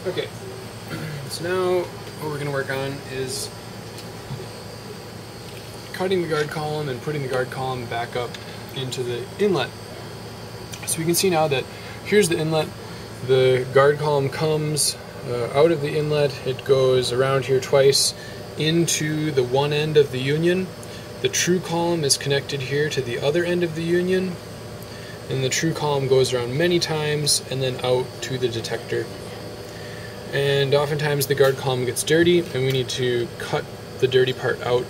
Okay, so now what we're going to work on is cutting the guard column and putting the guard column back up into the inlet. So we can see now that here's the inlet. The guard column comes out of the inlet, it goes around here twice into the one end of the union. The true column is connected here to the other end of the union, and the true column goes around many times and then out to the detector. And oftentimes the guard column gets dirty and we need to cut the dirty part out.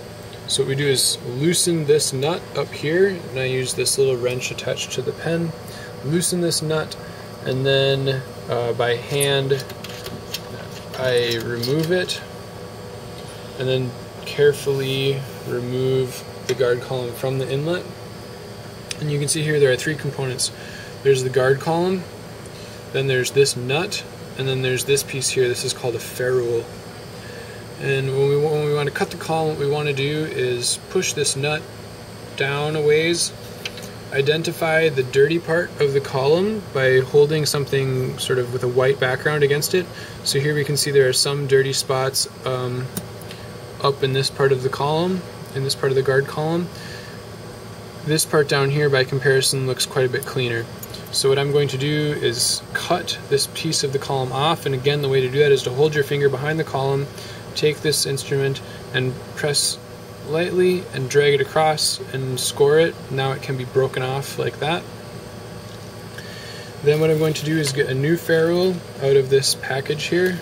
So what we do is loosen this nut up here, and I use this little wrench attached to the pen. Loosen this nut, and then by hand I remove it, and then carefully remove the guard column from the inlet. And you can see here there are three components. There's the guard column, then there's this nut, and then there's this piece here. This is called a ferrule. And when we want to cut the column, what we want to do is push this nut down a ways, identify the dirty part of the column by holding something sort of with a white background against it. So here we can see there are some dirty spots up in this part of the column, in this part of the guard column. This part down here by comparison looks quite a bit cleaner. So what I'm going to do is cut this piece of the column off, and again the way to do that is to hold your finger behind the column, take this instrument and press lightly and drag it across and score it. Now it can be broken off like that. Then what I'm going to do is get a new ferrule out of this package here.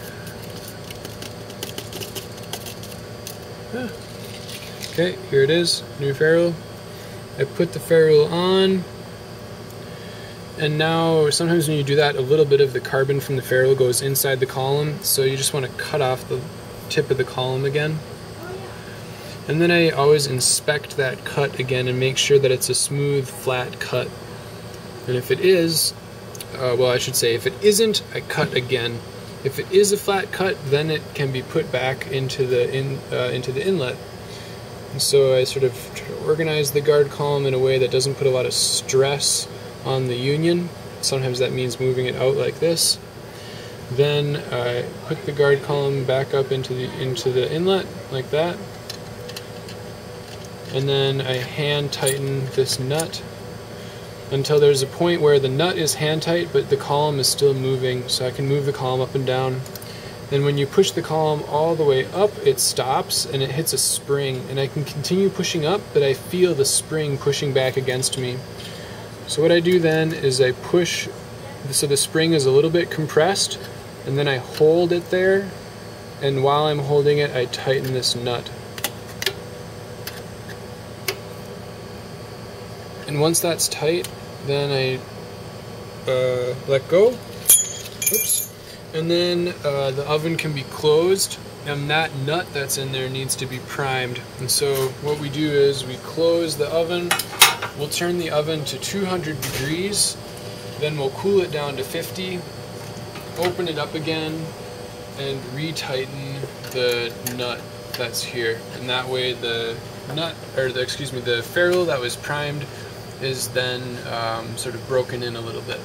Okay, here it is, new ferrule. I put the ferrule on, and now sometimes when you do that, a little bit of the carbon from the ferrule goes inside the column, so you just want to cut off the tip of the column again. And then I always inspect that cut again and make sure that it's a smooth, flat cut. And if it is, well, I should say, if it isn't, I cut again. If it is a flat cut, then it can be put back into the inlet. And so I sort of try to organize the guard column in a way that doesn't put a lot of stress on the union. Sometimes that means moving it out like this. Then I put the guard column back up into the inlet like that. And then I hand tighten this nut until there's a point where the nut is hand tight but the column is still moving, so I can move the column up and down. Then when you push the column all the way up, it stops and it hits a spring, and I can continue pushing up, but I feel the spring pushing back against me. So what I do then is I push, so the spring is a little bit compressed, and then I hold it there, and while I'm holding it, I tighten this nut. And once that's tight, then I let go. Oops. And then the oven can be closed, and that nut that's in there needs to be primed. And so what we do is we close the oven, we'll turn the oven to 200 degrees, then we'll cool it down to 50, open it up again, and retighten the nut that's here. And that way the nut, or the ferrule that was primed is then sort of broken in a little bit.